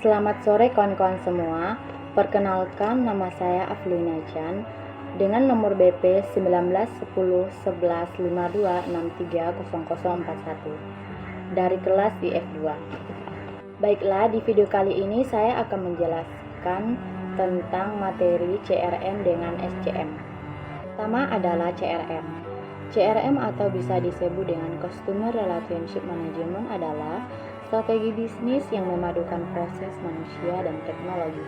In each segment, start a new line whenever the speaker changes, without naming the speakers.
Selamat sore kawan-kawan semua. Perkenalkan, nama saya Aflina Chan dengan nomor BP 19101152630041 dari kelas di F2. Baiklah, di video kali ini saya akan menjelaskan tentang materi CRM dengan SCM. Pertama adalah CRM. CRM atau bisa disebut dengan Customer Relationship Management adalah strategi bisnis yang memadukan proses manusia dan teknologi,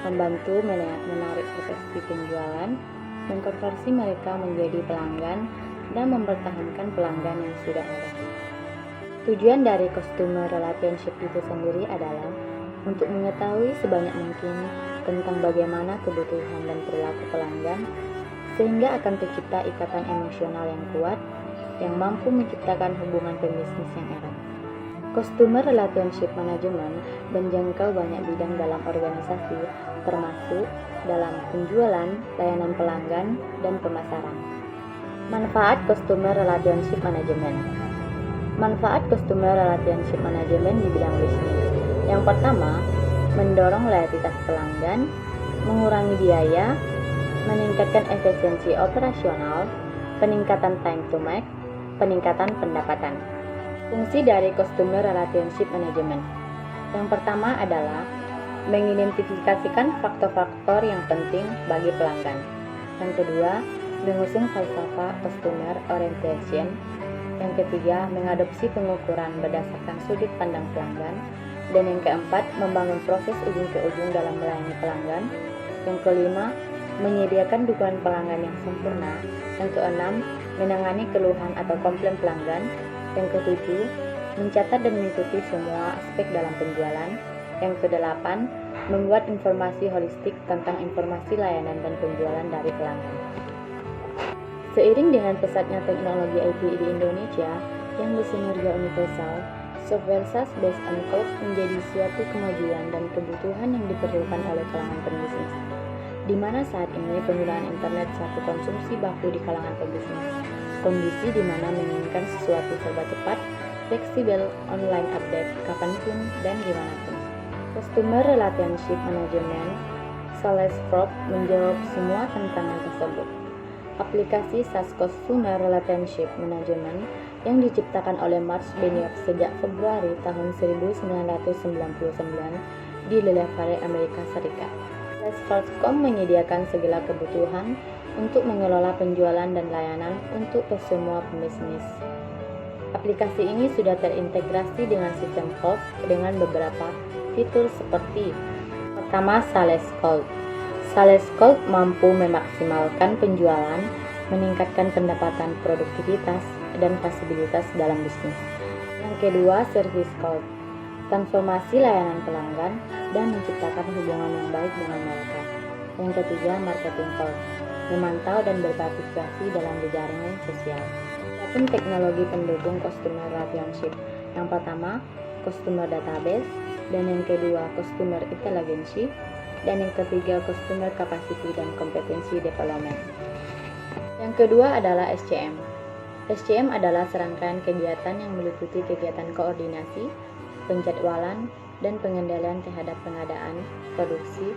membantu menarik prospek penjualan, mengkonversi mereka menjadi pelanggan, dan mempertahankan pelanggan yang sudah ada. Tujuan dari Customer Relationship itu sendiri adalah untuk mengetahui sebanyak mungkin tentang bagaimana kebutuhan dan perilaku pelanggan, sehingga akan tercipta ikatan emosional yang kuat yang mampu menciptakan hubungan pembisnis yang erat. Customer Relationship Management menjangkau banyak bidang dalam organisasi, termasuk dalam penjualan, layanan pelanggan, dan pemasaran. Manfaat Customer Relationship Management. Manfaat Customer Relationship Management di bidang bisnis. Yang pertama, mendorong loyalitas pelanggan, mengurangi biaya, meningkatkan efisiensi operasional, peningkatan time to make, peningkatan pendapatan. Fungsi dari Customer Relationship Management. Yang pertama adalah mengidentifikasikan faktor-faktor yang penting bagi pelanggan. Yang kedua, mengusung falsafah Customer Orientation. Yang ketiga, mengadopsi pengukuran berdasarkan sudut pandang pelanggan. Dan yang keempat, membangun proses ujung ke ujung dalam melayani pelanggan. Yang kelima, menyediakan dukungan pelanggan yang sempurna. Yang keenam, menangani keluhan atau komplain pelanggan. Yang ketujuh, mencatat dan mengikuti semua aspek dalam penjualan. Yang kedelapan, membuat informasi holistik tentang informasi layanan dan penjualan dari pelanggan. Seiring dengan pesatnya teknologi IT di Indonesia yang bersinergi universal, software SaaS based on cloud menjadi suatu kemajuan dan kebutuhan yang diperlukan oleh kalangan pembisnis, di mana saat ini penggunaan internet satu konsumsi baku di kalangan pembisnis. Kondisi di mana menginginkan sesuatu serba cepat, fleksibel, online update kapanpun dan dimanapun. Customer Relationship Management Salesforce menjawab semua tantangan tersebut. Aplikasi SaaS Customer Relationship Management yang diciptakan oleh Mark Benioff sejak Februari tahun 1999 di Delaware, Amerika Serikat. Salesforce.com menyediakan segala kebutuhan untuk mengelola penjualan dan layanan untuk semua pembisnis. Aplikasi ini sudah terintegrasi dengan sistem POS dengan beberapa fitur seperti: pertama, Sales Cloud. Sales Cloud mampu memaksimalkan penjualan, meningkatkan pendapatan, produktivitas, dan fleksibilitas dalam bisnis. Yang kedua, Service Cloud. Transformasi layanan pelanggan dan menciptakan hubungan yang baik dengan mereka. Yang ketiga, Marketing Cloud. Memantau dan berpartisipasi dalam jaringan sosial. Adapun teknologi pendukung Customer Relationship. Yang pertama, Customer Database, dan yang kedua, Customer Intelligence, dan yang ketiga, Customer Capacity dan Competency Development. Yang kedua adalah SCM. SCM adalah serangkaian kegiatan yang meliputi kegiatan koordinasi, penjadwalan, dan pengendalian terhadap pengadaan, produksi,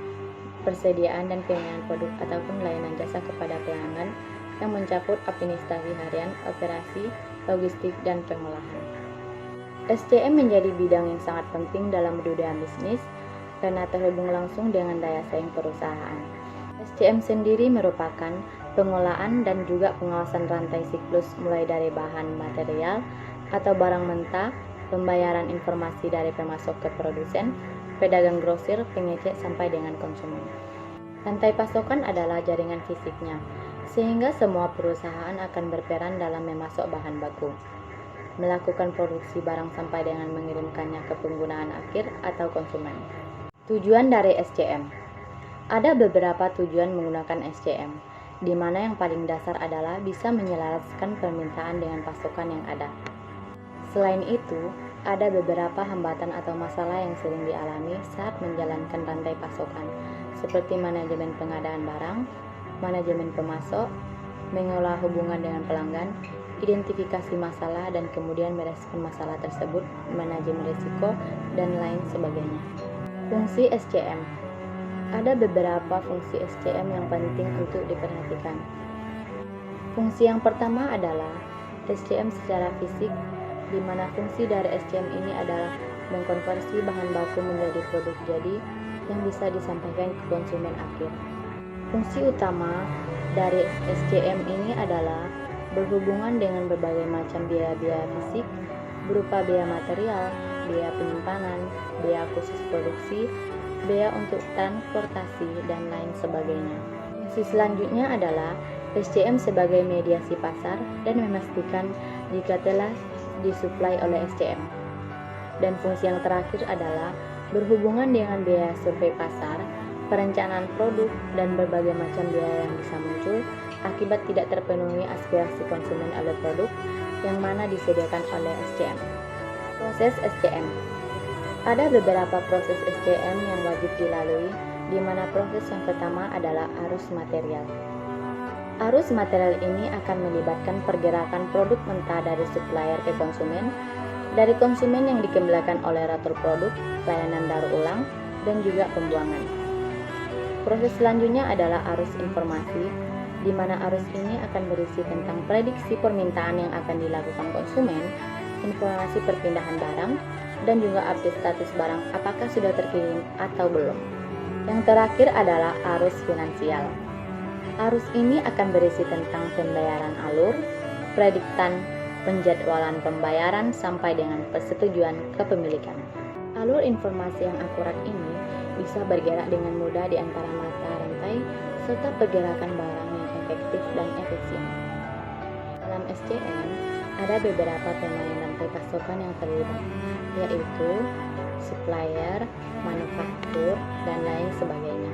persediaan dan pengiriman produk ataupun layanan jasa kepada pelanggan yang mencakup administrasi harian, operasi, logistik, dan pengolahan. SCM menjadi bidang yang sangat penting dalam dunia bisnis karena terhubung langsung dengan daya saing perusahaan. SCM sendiri merupakan pengolahan dan juga pengawasan rantai siklus mulai dari bahan material atau barang mentah, pembayaran informasi dari pemasok ke produsen, pedagang grosir, pengecek sampai dengan konsumen. Rantai pasokan adalah jaringan fisiknya, sehingga semua perusahaan akan berperan dalam memasok bahan baku, melakukan produksi barang sampai dengan mengirimkannya ke penggunaan akhir atau konsumen. Tujuan dari SCM. Ada beberapa tujuan menggunakan SCM, di mana yang paling dasar adalah bisa menyelaraskan permintaan dengan pasokan yang ada. Selain itu, ada beberapa hambatan atau masalah yang sering dialami saat menjalankan rantai pasokan, seperti manajemen pengadaan barang, manajemen pemasok, mengelola hubungan dengan pelanggan, identifikasi masalah dan kemudian merespon masalah tersebut, manajemen risiko, dan lain sebagainya. Fungsi SCM. Ada beberapa fungsi SCM yang penting untuk diperhatikan. Fungsi yang pertama adalah SCM secara fisik, di mana fungsi dari SCM ini adalah mengkonversi bahan baku menjadi produk jadi yang bisa disampaikan ke konsumen akhir. Fungsi utama dari SCM ini adalah berhubungan dengan berbagai macam biaya-biaya fisik berupa biaya material, biaya penyimpanan, biaya khusus produksi, biaya untuk transportasi, dan lain sebagainya. Fungsi selanjutnya adalah SCM sebagai mediasi pasar dan memastikan jika telah disuplai oleh SCM. Dan fungsi yang terakhir adalah berhubungan dengan biaya survei pasar, perencanaan produk, dan berbagai macam biaya yang bisa muncul akibat tidak terpenuhi aspirasi konsumen oleh produk yang mana disediakan oleh SCM. Proses SCM. Ada beberapa proses SCM yang wajib dilalui, di mana proses yang pertama adalah arus material. Arus material ini akan melibatkan pergerakan produk mentah dari supplier ke konsumen, dari konsumen yang dikembalikan oleh ratur produk, layanan daur ulang, dan juga pembuangan. Proses selanjutnya adalah arus informasi, di mana arus ini akan berisi tentang prediksi permintaan yang akan dilakukan konsumen, informasi perpindahan barang, dan juga update status barang apakah sudah terkirim atau belum. Yang terakhir adalah arus finansial. Arus ini akan berisi tentang pembayaran alur, prediktan, penjadwalan pembayaran, sampai dengan persetujuan kepemilikan. Alur informasi yang akurat ini bisa bergerak dengan mudah di antara mata rantai serta pergerakan barang yang efektif dan efisien. Dalam SCM, ada beberapa pemain rantai pasokan yang terlibat, yaitu supplier, manufaktur, dan lain sebagainya.